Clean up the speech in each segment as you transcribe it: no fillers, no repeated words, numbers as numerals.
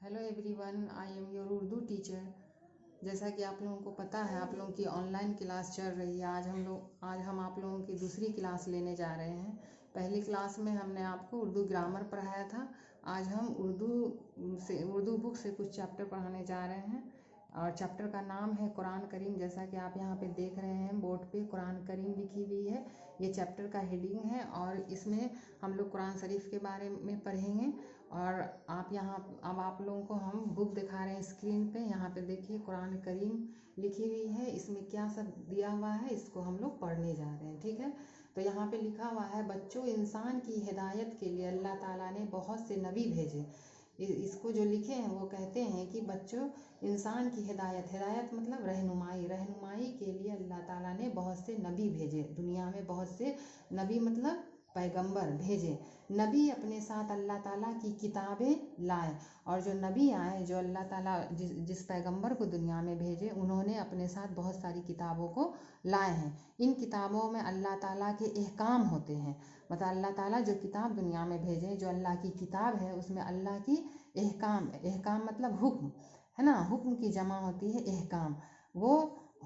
Hello everyone, I am your Urdu teacher. जैसा कि आप लोगों को पता है, आप लोगों की ऑनलाइन क्लास चल रही है। आज हम आप लोगों की दूसरी क्लास लेने जा रहे हैं। पहली क्लास में हमने आपको उर्दू ग्रामर पढ़ाया था। आज हम उर्दू बुक से कुछ चैप्टर पढ़ाने जा रहे हैं और चैप्टर का नाम है कुरान करीम। जैसा कि आप यहाँ पे देख रहे हैं, बोर्ड पे कुरान करीम लिखी हुई है। ये चैप्टर का हेडिंग है और इसमें हम लोग कुरान शरीफ के बारे में पढ़ेंगे। और अब आप लोगों को हम बुक दिखा रहे हैं स्क्रीन पे। यहाँ पे देखिए कुरान करीम लिखी हुई है, इसमें क्या सब दिया हुआ है, इसको हम लोग पढ़ने जा रहे हैं। ठीक है, तो यहाँ पे लिखा हुआ है, बच्चों, इंसान की हिदायत के लिए अल्लाह ताला ने बहुत से नबी भेजे। इसको जो लिखे हैं वो कहते हैं कि बच्चों, इंसान की हिदायत मतलब रहनुमाई के लिए अल्लाह ताला ने बहुत से नबी भेजे। दुनिया में बहुत से नबी मतलब पैगंबर भेजे। नबी अपने साथ अल्लाह ताला की किताबें लाए, और जो नबी आए, जो अल्लाह ताला जिस पैगंबर को दुनिया में भेजे, उन्होंने अपने साथ बहुत सारी किताबों को लाए हैं। इन किताबों में अल्लाह ताला के अहकाम होते हैं। मतलब अल्लाह ताला जो किताब दुनिया में भेजे, जो अल्लाह की किताब है, उसमें अल्लाह की अहकाम मतलब हुक्म है ना। हुक्म की जमा होती है अहकाम, वो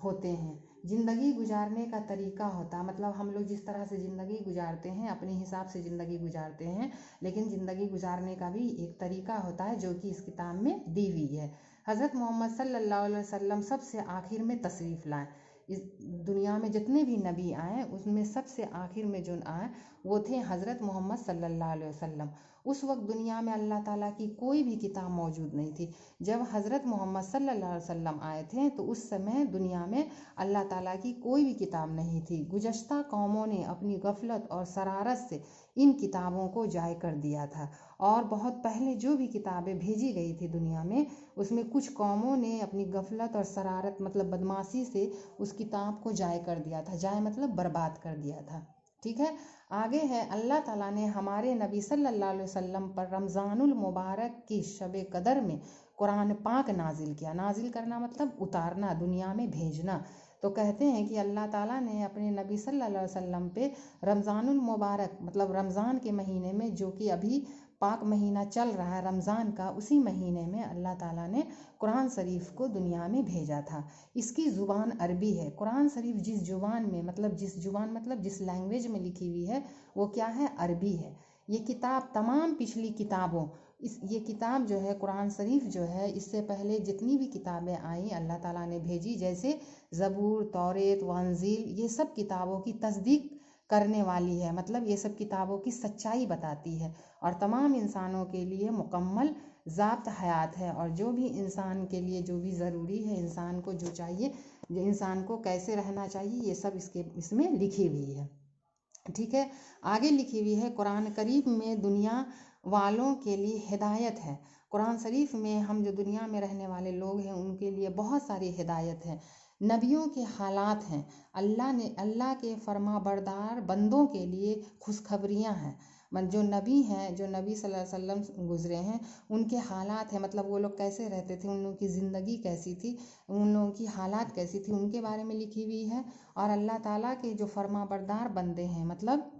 होते हैं। ज़िंदगी गुजारने का तरीका होता है, मतलब हम लोग जिस तरह से ज़िंदगी गुजारते हैं, अपने हिसाब से ज़िंदगी गुजारते हैं, लेकिन ज़िंदगी गुजारने का भी एक तरीका होता है जो कि इस किताब में दी हुई है। हज़रत मोहम्मद सल्लल्लाहु अलैहि वसल्लम सबसे आखिर में तशरीफ़ लाए। इस दुनिया में जितने भी नबी आए, उसमें सबसे आखिर में जो आए वो थे हज़रत मोहम्मद सल्लल्लाहु अलैहि वसल्लम। उस वक्त दुनिया में अल्लाह ताला की कोई भी किताब मौजूद नहीं थी। जब हज़रत मोहम्मद सल्लल्लाहु अलैहि वसल्लम आए थे तो उस समय दुनिया में अल्लाह ताला की कोई भी किताब नहीं थी। गुज़श्ता कौमों ने अपनी गफलत और शरारत से इन किताबों को ज़ाय कर दिया था, और बहुत पहले जो भी किताबें भेजी गई थी दुनिया में, उसमें कुछ कौमों ने अपनी गफलत और शरारत मतलब बदमाशी से उस किताब को ज़ाय कर दिया था। ज़ाय मतलब बर्बाद कर दिया था। ठीक है, आगे है, अल्लाह ताला ने हमारे नबी सल्लल्लाहु अलैहि वसल्लम पर रमज़ानुल मुबारक की शब कदर में कुरान पाक नाजिल किया। नाजिल करना मतलब उतारना, दुनिया में भेजना। तो कहते हैं कि अल्लाह ताला ने अपने नबी सल्लल्लाहु अलैहि वसल्लम पे रमज़ानुल मुबारक मतलब रमज़ान के महीने में, जो कि अभी पाक महीना चल रहा है रमज़ान का, उसी महीने में अल्लाह ताला ने कुरान शरीफ को दुनिया में भेजा था। इसकी ज़ुबान अरबी है। कुरान शरीफ जिस ज़ुबान मतलब जिस लैंग्वेज में लिखी हुई है वो क्या है, अरबी है। ये किताब तमाम पिछली किताबों ये किताब जो है कुरान शरीफ जो है, इससे पहले जितनी भी किताबें आई अल्लाह ताला ने भेजी, जैसे ज़बूर, तौरेत व इंजील, ये सब किताबों की तस्दीक करने वाली है। मतलब ये सब किताबों की सच्चाई बताती है और तमाम इंसानों के लिए मुकम्मल ज़ाब्त हयात है। और जो भी इंसान के लिए जो भी ज़रूरी है, इंसान को जो चाहिए, जो इंसान को कैसे रहना चाहिए, ये सब इसमें लिखी हुई है। ठीक है, आगे लिखी हुई है, कुरान करीम में दुनिया वालों के लिए हिदायत है। कुरान शरीफ में हम जो दुनिया में रहने वाले लोग हैं उनके लिए बहुत सारी हिदायत है। नबियों के हालात हैं, अल्लाह के फरमाबरदार बंदों के लिए खुशखबरियाँ हैं। जो नबी हैं, जो नबी सल्लल्लाहु अलैहि वसल्लम गुजरे हैं, उनके हालात हैं, मतलब वो लोग कैसे रहते थे, उन लोगों की ज़िंदगी कैसी थी, उन लोगों की हालात कैसी थी, उनके बारे में लिखी हुई है। और अल्लाह ताला के जो फरमाबरदार बंदे हैं, मतलब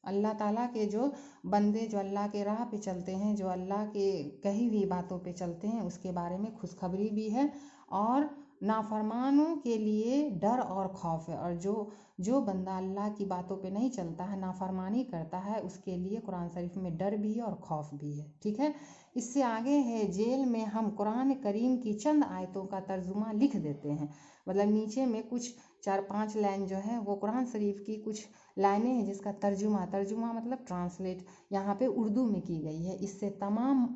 अल्लाह ताला के जो बंदे जो अल्लाह के राह पे चलते हैं, जो अल्लाह के कही हुई बातों पे चलते हैं, उसके बारे में खुशखबरी भी है। और नाफरमानों के लिए डर और खौफ है। और जो बंदा अल्लाह की बातों पे नहीं चलता है, नाफरमानी करता है, उसके लिए कुरान शरीफ में डर भी है और खौफ भी है। ठीक है, इससे आगे है, जेल में हम कुरान करीम की चंद आयतों का तर्जुमा लिख देते हैं। मतलब नीचे में कुछ 4-5 लाइन जो है वो कुरान शरीफ की कुछ लाइनें हैं जिसका तर्जुमा मतलब ट्रांसलेट यहाँ पे उर्दू में की गई है। इससे तमाम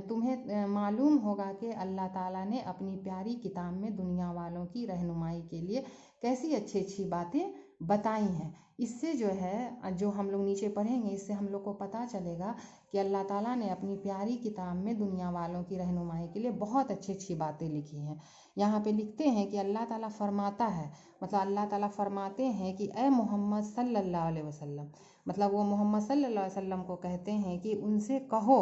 तुम्हें मालूम होगा कि अल्लाह ताला ने अपनी प्यारी किताब में दुनिया वालों की रहनुमाई के लिए कैसी अच्छी अच्छी बातें बताई हैं। इससे जो है, जो हम लोग नीचे पढ़ेंगे, इससे हम लोग को पता चलेगा कि अल्लाह ताला ने अपनी प्यारी किताब में दुनिया वालों की रहनुमाई के लिए बहुत अच्छी अच्छी बातें लिखी हैं। यहाँ पे लिखते हैं कि अल्लाह ताला फरमाता है, मतलब अल्लाह ताला फरमाते हैं कि ए मोहम्मद सल्लल्लाहु अलैहि वसल्लम, मतलब वो मोहम्मद सल्लल्लाहु अलैहि वसल्लम को कहते हैं कि उनसे कहो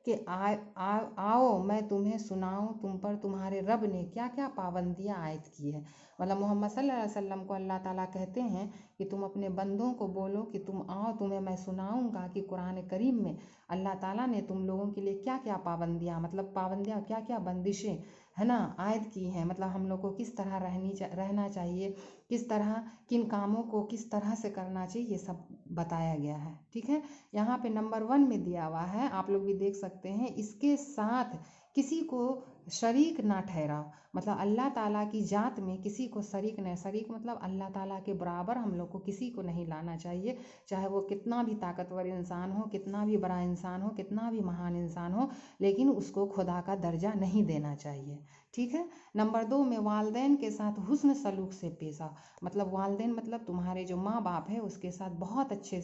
कि आओ मैं तुम्हें सुनाऊं तुम पर तुम्हारे रब ने क्या क्या पाबंदियां आयद की है। मतलब मोहम्मद सल्लल्लाहु अलैहि वसल्लम को अल्लाह ताला कहते हैं कि तुम अपने बंदों को बोलो कि तुम आओ, तुम्हें मैं सुनाऊंगा कि कुरान करीम में अल्लाह ताला ने तुम लोगों के लिए क्या क्या पाबंदियां, मतलब पाबंदियां क्या क्या बंदिशें है ना आयद की हैं। मतलब हम लोग को किस तरह रहना चाहिए, किस तरह किन कामों को किस तरह से करना चाहिए, ये सब बताया गया है। ठीक है, यहाँ पे नंबर 1 में दिया हुआ है, आप लोग भी देख सकते हैं, इसके साथ किसी को शरीक ना ठहराओ। मतलब अल्लाह ताला की जात में किसी को शरीक नहीं, शरीक मतलब अल्लाह ताला के बराबर हम लोग को किसी को नहीं लाना चाहिए, चाहे वो कितना भी ताकतवर इंसान हो, कितना भी बड़ा इंसान हो, कितना भी महान इंसान हो, लेकिन उसको खुदा का दर्जा नहीं देना चाहिए। ठीक है, नंबर 2 में वालदैन के साथ हुस्न सलूक से पेश आओ। मतलब वालदैन मतलब तुम्हारे जो माँ बाप है उसके साथ बहुत अच्छे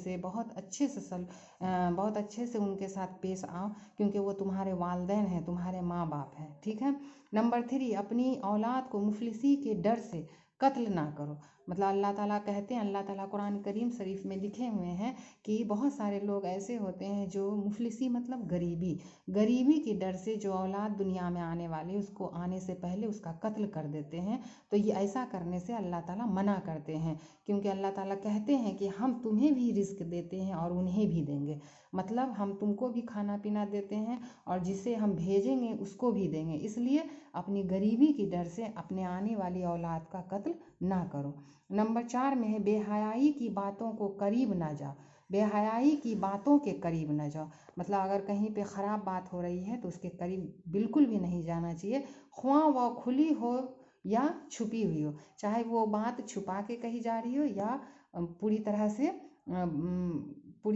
से उनके साथ पेश आओ, क्योंकि वो तुम्हारे वालदैन हैं, तुम्हारे माँ बाप हैं। ठीक है, नंबर 3 अपनी औलाद को मुफलिसी के डर से कत्ल ना करो। मतलब अल्लाह ताला कहते हैं, अल्लाह ताला कुरान करीम शरीफ में लिखे हुए हैं कि बहुत सारे लोग ऐसे होते हैं जो मुफलिसी मतलब गरीबी के डर से जो औलाद दुनिया में आने वाली उसको आने से पहले उसका कत्ल कर देते हैं। तो ये ऐसा करने से अल्लाह ताला मना करते हैं, क्योंकि अल्लाह ताला कहते हैं कि हम तुम्हें भी रिस्क देते हैं और उन्हें भी देंगे। मतलब हम तुमको भी खाना पीना देते हैं और जिसे हम भेजेंगे उसको भी देंगे, इसलिए अपनी गरीबी की डर से अपने आने वाली औलाद का कत्ल ना करो। नंबर 4 में है बेहयाई की बातों को करीब ना जाओ। बेहयाई की बातों के करीब ना जाओ, मतलब अगर कहीं पे ख़राब बात हो रही है तो उसके करीब बिल्कुल भी नहीं जाना चाहिए, ख्वाह वह खुली हो या छुपी हुई हो। चाहे वो बात छुपा के कही जा रही हो या पूरी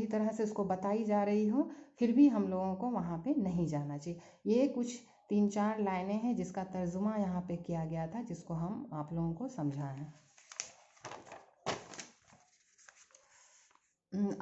तरह से उसको बताई जा रही हो, फिर भी हम लोगों को वहाँ पे नहीं जाना चाहिए। ये कुछ 3-4 लाइनें हैं जिसका तर्जुमा यहाँ पे किया गया था, जिसको हम आप लोगों को समझाएं।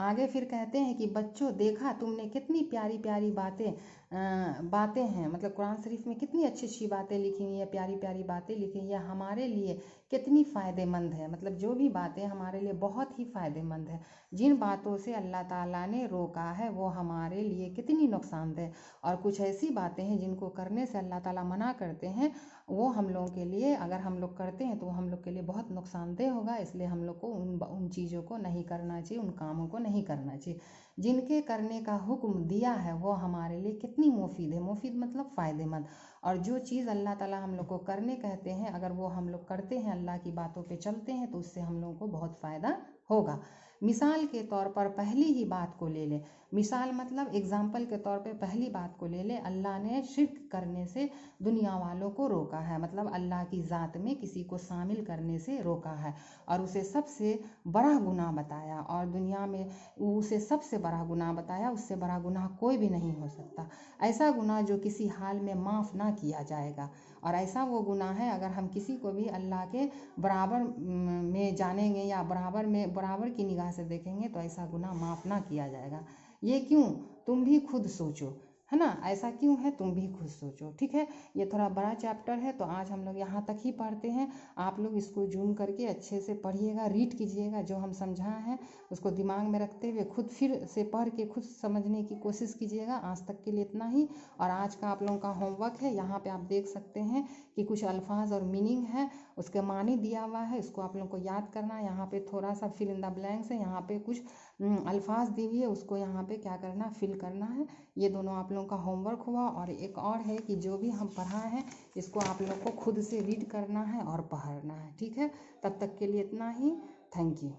आगे फिर कहते हैं कि बच्चों देखा तुमने कितनी प्यारी प्यारी बातें हैं। मतलब कुरान शरीफ में कितनी अच्छी अच्छी बातें लिखी हुई है, प्यारी प्यारी बातें लिखी हुई है, हमारे लिए कितनी फ़ायदेमंद है। मतलब जो भी बातें हमारे लिए बहुत ही फ़ायदेमंद है, जिन बातों से अल्लाह ताला ने रोका है वो हमारे लिए कितनी नुकसानदेह, और कुछ ऐसी बातें हैं जिनको करने से अल्लाह ताला मना करते हैं, वो हम लोगों के लिए अगर हम लोग करते हैं तो वो हम लोग के लिए बहुत नुकसानदेह होगा। इसलिए हम लोग को उन चीज़ों को नहीं करना चाहिए, उन कामों को नहीं करना चाहिए। जिनके करने का हुक्म दिया है वो हमारे लिए कितनी मुफीद है, मुफीद मतलब फ़ायदेमंद। और जो चीज़ अल्लाह ताला हम लोग को करने कहते हैं, अगर वो हम लोग करते हैं, अल्लाह की बातों पे चलते हैं, तो उससे हम लोगों को बहुत फ़ायदा होगा। मिसाल के तौर पर पहली ही बात को ले लें, मिसाल मतलब एग्जाम्पल के तौर पे पहली बात को ले लें, अल्लाह ने शिर्क करने से दुनिया वालों को रोका है। मतलब अल्लाह की ज़ात में किसी को शामिल करने से रोका है और उसे सबसे बड़ा गुनाह बताया, और दुनिया में उसे सबसे बड़ा गुनाह बताया, उससे बड़ा गुनाह कोई भी नहीं हो सकता। ऐसा गुनाह जो किसी हाल में माफ़ ना किया जाएगा, और ऐसा वो गुनाह है अगर हम किसी को भी अल्लाह के बराबर में जानेंगे या बराबर की निगाह से देखेंगे तो ऐसा गुनाह माफ़ ना किया जाएगा। ये क्यों, तुम भी खुद सोचो, है ना, ऐसा क्यों है तुम भी खुद सोचो। ठीक है, ये थोड़ा बड़ा चैप्टर है तो आज हम लोग यहाँ तक ही पढ़ते हैं। आप लोग इसको जूम करके अच्छे से पढ़िएगा, रीड कीजिएगा, जो हम समझाए हैं उसको दिमाग में रखते हुए खुद फिर से पढ़ के खुद समझने की कोशिश कीजिएगा। आज तक के लिए इतना ही, और आज का आप लोगों का होमवर्क है, यहाँ पे आप देख सकते हैं कि कुछ अल्फाज और मीनिंग है, उसके मानी दिया हुआ है, इसको आप लोगों को याद करना है। यहाँ पे थोड़ा सा फिल इन द ब्लैंक्स है, यहाँ पे कुछ अल्फाज दी हुई है, उसको यहाँ पे क्या करना, फिल करना है। ये दोनों आप लोगों का होमवर्क हुआ। और एक और है कि जो भी हम पढ़ाए हैं इसको आप लोग को खुद से रीड करना है और पढ़ना है। ठीक है, तब तक के लिए इतना ही, थैंक यू।